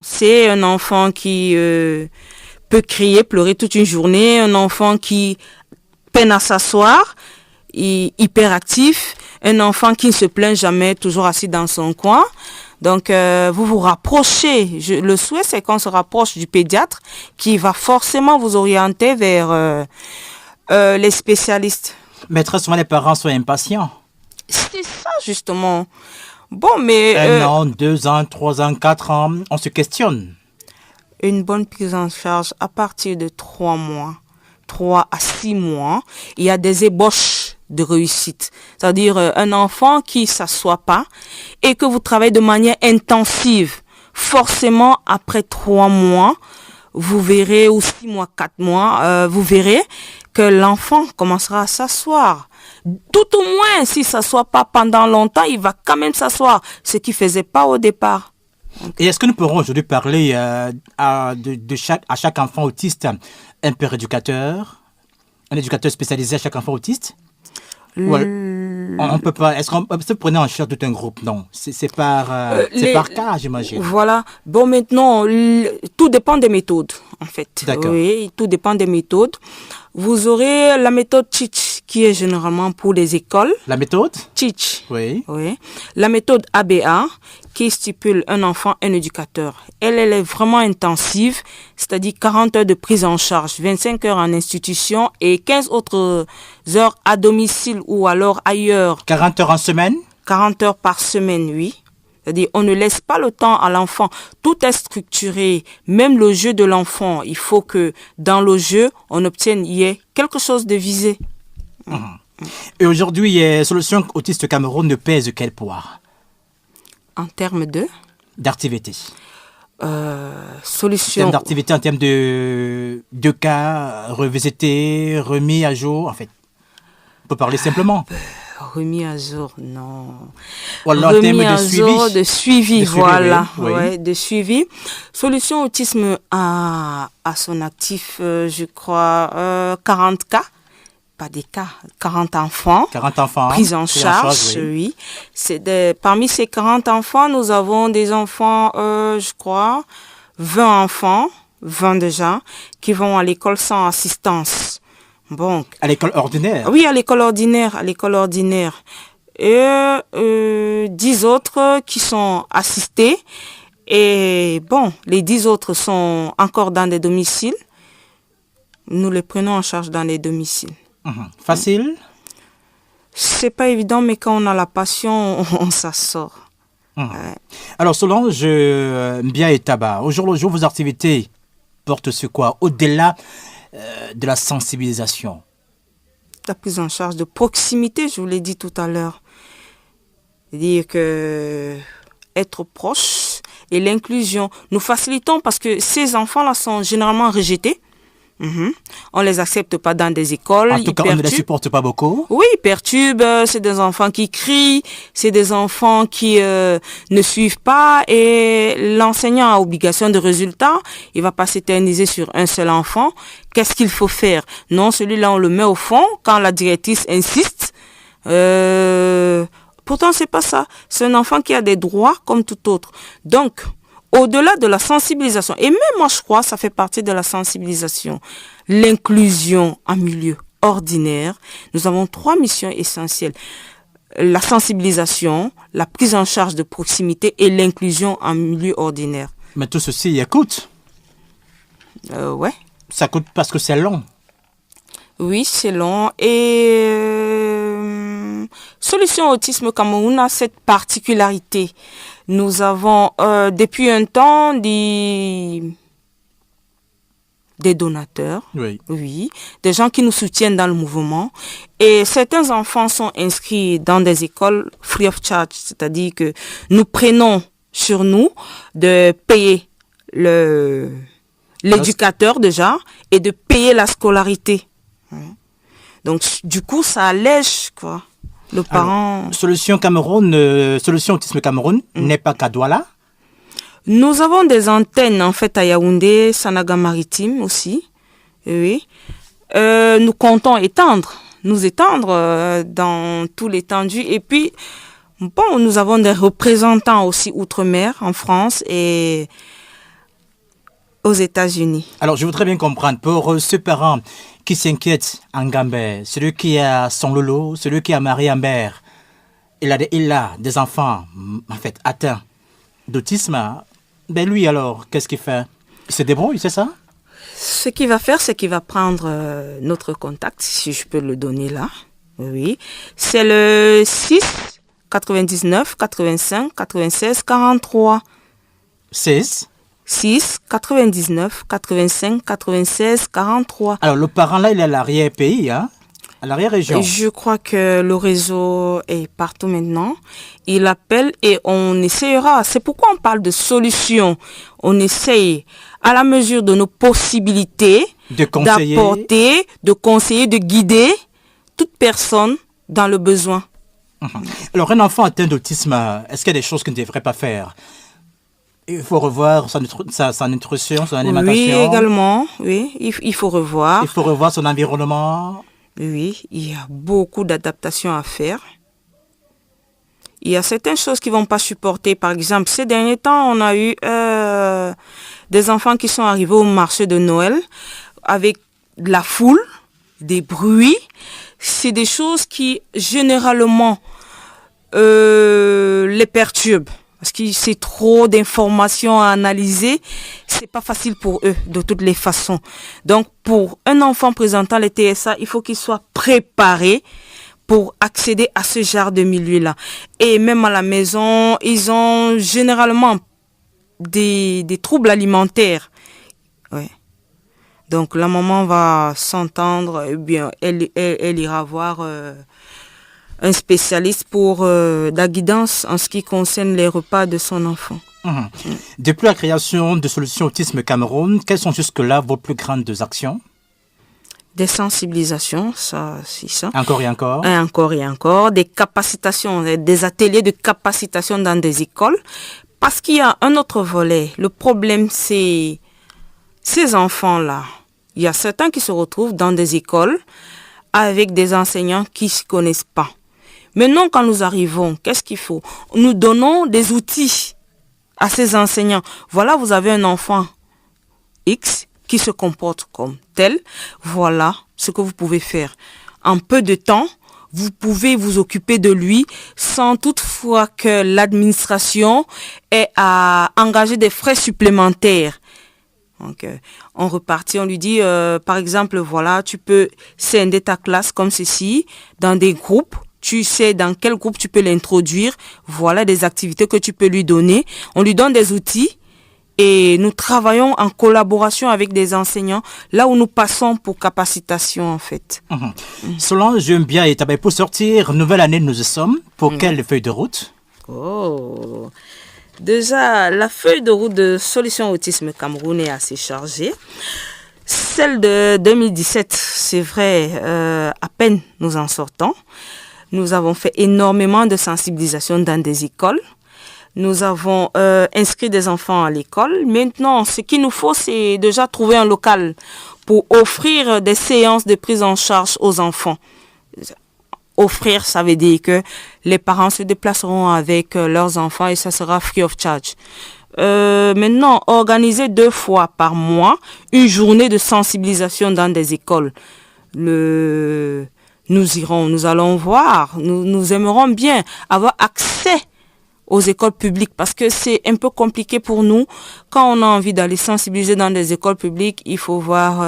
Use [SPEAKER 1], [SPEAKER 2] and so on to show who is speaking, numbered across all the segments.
[SPEAKER 1] C'est un enfant qui peut crier, pleurer toute une journée, un enfant qui peine à s'asseoir, hyperactif, un enfant qui ne se plaint jamais, toujours assis dans son coin. Donc, vous vous rapprochez. Le souhait, c'est qu'on se rapproche du pédiatre qui va forcément vous orienter vers les spécialistes.
[SPEAKER 2] Mais très souvent, les parents sont impatients.
[SPEAKER 1] C'est ça, justement. Bon, mais...
[SPEAKER 2] 1 an, 2 ans, 3 ans, 4 ans, on se questionne.
[SPEAKER 1] Une bonne prise en charge à partir de 3 mois, 3 à 6 mois, il y a des ébauches de réussite. C'est-à-dire un enfant qui ne s'assoit pas et que vous travaillez de manière intensive. Forcément, après 3 mois, vous verrez, ou 6 mois, 4 mois, vous verrez que l'enfant commencera à s'asseoir. Tout au moins, s'il ne s'assoit pas pendant longtemps, il va quand même s'asseoir, ce qu'il ne faisait pas au départ.
[SPEAKER 2] Et est-ce que nous pourrons aujourd'hui parler à chaque enfant autiste un père éducateur, un éducateur spécialisé à chaque enfant autiste? On peut pas. Est-ce qu'on peut prendre en charge tout un groupe? Non, c'est par cas, j'imagine.
[SPEAKER 1] Voilà. Bon, maintenant, tout dépend des méthodes, en fait.
[SPEAKER 2] D'accord.
[SPEAKER 1] Oui, tout dépend des méthodes. Vous aurez la méthode Teach, qui est généralement pour les écoles.
[SPEAKER 2] La méthode?
[SPEAKER 1] Teach.
[SPEAKER 2] Oui.
[SPEAKER 1] Oui. La méthode ABA, qui stipule un enfant, un éducateur. Elle est vraiment intensive, c'est-à-dire 40 heures de prise en charge, 25 heures en institution et 15 autres heures à domicile ou alors ailleurs.
[SPEAKER 2] 40 heures en semaine?
[SPEAKER 1] 40 heures par semaine, oui. C'est-à-dire, on ne laisse pas le temps à l'enfant. Tout est structuré. Même le jeu de l'enfant, il faut que dans le jeu, on obtienne, il y ait quelque chose de visé.
[SPEAKER 2] Et aujourd'hui, Solution Autiste Cameroun ne pèse quel poids?
[SPEAKER 1] En termes
[SPEAKER 2] d'activité.
[SPEAKER 1] Solution.
[SPEAKER 2] En termes d'activité, en termes de cas revisités, remis à jour, en fait. On peut parler simplement.
[SPEAKER 1] Remis à jour, non.
[SPEAKER 2] Ou alors en termes de suivi.
[SPEAKER 1] Voilà.
[SPEAKER 2] Oui.
[SPEAKER 1] Ouais, de suivi. Solution Autisme a son actif, je crois, 40 cas. Pas des cas, 40 enfants.
[SPEAKER 2] 40 enfants.
[SPEAKER 1] Pris en charge, oui. Parmi ces 40 enfants, nous avons des enfants, je crois, 20 enfants, 20 déjà, qui vont à l'école sans assistance. Bon.
[SPEAKER 2] À l'école ordinaire?
[SPEAKER 1] Oui, à l'école ordinaire. Et 10 autres qui sont assistés. Et bon, les 10 autres sont encore dans des domiciles. Nous les prenons en charge dans les domiciles.
[SPEAKER 2] Facile?
[SPEAKER 1] C'est pas évident, mais quand on a la passion, on s'en sort.
[SPEAKER 2] Alors, Solange Mbia et Taba, au jour le jour, vos activités portent sur quoi? Au-delà de la sensibilisation?
[SPEAKER 1] La prise en charge de proximité, je vous l'ai dit tout à l'heure. C'est-à-dire que être proche et l'inclusion, nous facilitons parce que ces enfants-là sont généralement rejetés. On les accepte pas dans des écoles.
[SPEAKER 2] En tout cas, on ne les supporte pas beaucoup.
[SPEAKER 1] Oui, ils perturbent. C'est des enfants qui crient. C'est des enfants qui ne suivent pas. Et l'enseignant a obligation de résultat. Il va pas s'éterniser sur un seul enfant. Qu'est-ce qu'il faut faire? Non, celui-là, on le met au fond quand la directrice insiste. Pourtant, c'est pas ça. C'est un enfant qui a des droits comme tout autre. Donc, au-delà de la sensibilisation, et même moi je crois ça fait partie de la sensibilisation, l'inclusion en milieu ordinaire, nous avons 3 missions essentielles. La sensibilisation, la prise en charge de proximité et l'inclusion en milieu ordinaire.
[SPEAKER 2] Mais tout ceci, il coûte.
[SPEAKER 1] Ouais.
[SPEAKER 2] Ça coûte parce que c'est long.
[SPEAKER 1] Oui, c'est long. Et Solution Autisme Cameroun a cette particularité. Nous avons depuis un temps des donateurs, oui, des gens qui nous soutiennent dans le mouvement. Et certains enfants sont inscrits dans des écoles free of charge, c'est-à-dire que nous prenons sur nous de payer l'éducateur déjà et de payer la scolarité. Donc du coup, ça allège quoi. Le parent.
[SPEAKER 2] Alors, Solution Autisme Cameroun n'est pas qu'à Douala.
[SPEAKER 1] Nous avons des antennes en fait à Yaoundé, Sanaga Maritime aussi. Oui. Nous comptons nous étendre dans tout l'étendue. Et puis, bon, nous avons des représentants aussi outre-mer en France et aux États-Unis.
[SPEAKER 2] Alors, je voudrais bien comprendre, pour ce parent qui s'inquiète en Gambie, celui qui a son lolo, celui qui a marié en mère, il a des enfants, en fait, atteints d'autisme, ben lui alors, qu'est-ce qu'il fait? Il se débrouille, c'est ça?
[SPEAKER 1] Ce qu'il va faire, c'est qu'il va prendre notre contact, si je peux le donner là. Oui. C'est le 6 99 85 96 43. 6 99 85 96 43.
[SPEAKER 2] Alors, le parent là, il est à l'arrière-pays, hein? À l'arrière-région.
[SPEAKER 1] Je crois que le réseau est partout maintenant. Il appelle et on essayera. C'est pourquoi on parle de solutions. On essaye, à la mesure de nos possibilités, d'apporter, de conseiller, de guider toute personne dans le besoin.
[SPEAKER 2] Alors, un enfant atteint d'autisme, est-ce qu'il y a des choses qu'il ne devrait pas faire? Il faut revoir sa nutrition, son alimentation.
[SPEAKER 1] Oui, également. Oui, il faut revoir.
[SPEAKER 2] Il faut revoir son environnement.
[SPEAKER 1] Oui, il y a beaucoup d'adaptations à faire. Il y a certaines choses qui ne vont pas supporter. Par exemple, ces derniers temps, on a eu des enfants qui sont arrivés au marché de Noël avec de la foule, des bruits. C'est des choses qui, généralement, les perturbent. Parce que c'est trop d'informations à analyser. C'est pas facile pour eux, de toutes les façons. Donc, pour un enfant présentant les TSA, il faut qu'il soit préparé pour accéder à ce genre de milieu-là. Et même à la maison, ils ont généralement des troubles alimentaires. Ouais. Donc, la maman va s'entendre, eh bien, elle ira voir un spécialiste pour la guidance en ce qui concerne les repas de son enfant.
[SPEAKER 2] Depuis la création de Solutions Autisme Cameroun, quelles sont jusque-là vos plus grandes actions?
[SPEAKER 1] Des sensibilisations, ça, c'est ça.
[SPEAKER 2] Encore et encore?
[SPEAKER 1] Encore et encore. Des capacitations, des ateliers de capacitation dans des écoles. Parce qu'il y a un autre volet. Le problème, c'est ces enfants-là. Il y a certains qui se retrouvent dans des écoles avec des enseignants qui ne se connaissent pas. Maintenant, quand nous arrivons, qu'est-ce qu'il faut? Nous donnons des outils à ces enseignants. Voilà, vous avez un enfant X qui se comporte comme tel. Voilà ce que vous pouvez faire. En peu de temps, vous pouvez vous occuper de lui sans toutefois que l'administration ait à engager des frais supplémentaires. Donc, on repartit, on lui dit, par exemple, voilà, tu peux scinder ta classe comme ceci, dans des groupes. Tu sais dans quel groupe tu peux l'introduire. Voilà des activités que tu peux lui donner. On lui donne des outils et nous travaillons en collaboration avec des enseignants là où nous passons pour capacitation en fait.
[SPEAKER 2] Solange, j'aime bien et pour sortir, nouvelle année nous y sommes. Pour quelle feuille de route?
[SPEAKER 1] Déjà, la feuille de route de Solutions Autisme Cameroun est assez chargée. Celle de 2017, c'est vrai, à peine nous en sortons. Nous avons fait énormément de sensibilisation dans des écoles. Nous avons inscrit des enfants à l'école. Maintenant, ce qu'il nous faut, c'est déjà trouver un local pour offrir des séances de prise en charge aux enfants. Offrir, ça veut dire que les parents se déplaceront avec leurs enfants et ça sera free of charge. Maintenant, organiser 2 fois par mois une journée de sensibilisation dans des écoles. Nous allons voir, nous aimerons bien avoir accès aux écoles publiques parce que c'est un peu compliqué pour nous. Quand on a envie d'aller sensibiliser dans des écoles publiques, il faut voir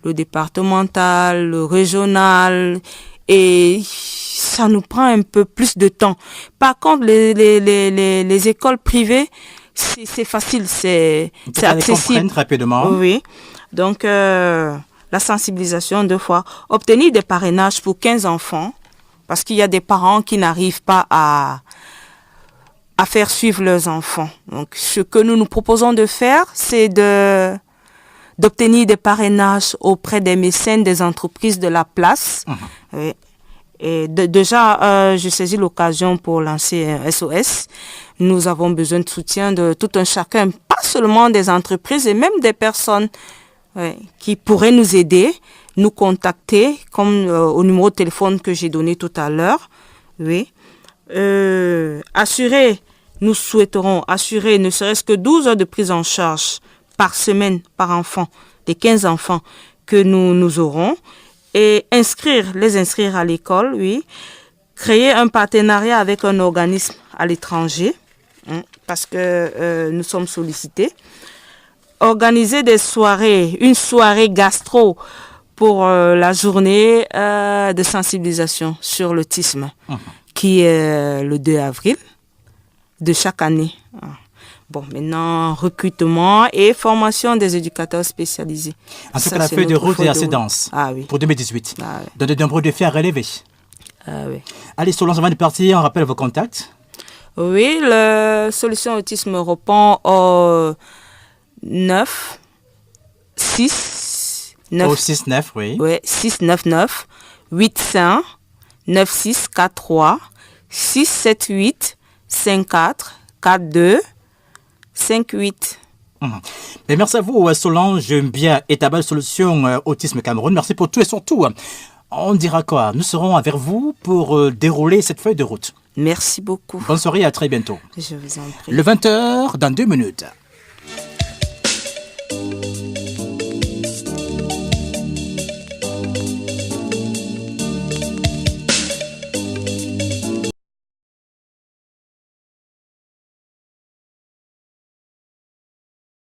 [SPEAKER 1] le départemental, le régional et ça nous prend un peu plus de temps. Par contre, les écoles privées, c'est facile, c'est accessible.
[SPEAKER 2] Rapidement.
[SPEAKER 1] Oui, donc la sensibilisation 2 fois. Obtenir des parrainages pour 15 enfants, parce qu'il y a des parents qui n'arrivent pas à faire suivre leurs enfants. Donc, ce que nous proposons de faire, c'est d'obtenir des parrainages auprès des mécènes des entreprises de la place. Oui. Et déjà, je saisis l'occasion pour lancer un SOS. Nous avons besoin de soutien de tout un chacun, pas seulement des entreprises et même des personnes qui pourraient nous aider, nous contacter, comme au numéro de téléphone que j'ai donné tout à l'heure. Oui. Nous souhaiterons assurer ne serait-ce que 12 heures de prise en charge par semaine par enfant, des 15 enfants que nous aurons, et les inscrire à l'école, oui, créer un partenariat avec un organisme à l'étranger, parce que nous sommes sollicités, organiser une soirée gastro pour la journée de sensibilisation sur l'autisme, qui est le 2 avril de chaque année. Bon, maintenant, recrutement et formation des éducateurs spécialisés.
[SPEAKER 2] En tout cas, la feuille de route est assez dense pour 2018. Dans de nombreux défis à relever.
[SPEAKER 1] Oui.
[SPEAKER 2] Allez, Solange, avant de partir, on rappelle vos contacts.
[SPEAKER 1] Oui, la solution autisme répond au 9 6 9
[SPEAKER 2] au 6-9, oui.
[SPEAKER 1] Oui, 699 85 9643 678 54 42 58.
[SPEAKER 2] Mais merci à vous, Solange Mbia, Etabal Solution Autisme Cameroun. Merci pour tout et surtout, on dira quoi? Nous serons vers vous pour dérouler cette feuille de route.
[SPEAKER 1] Merci beaucoup.
[SPEAKER 2] Bonne soirée et à très bientôt.
[SPEAKER 1] Je vous en prie.
[SPEAKER 2] Le 20h dans 2 minutes.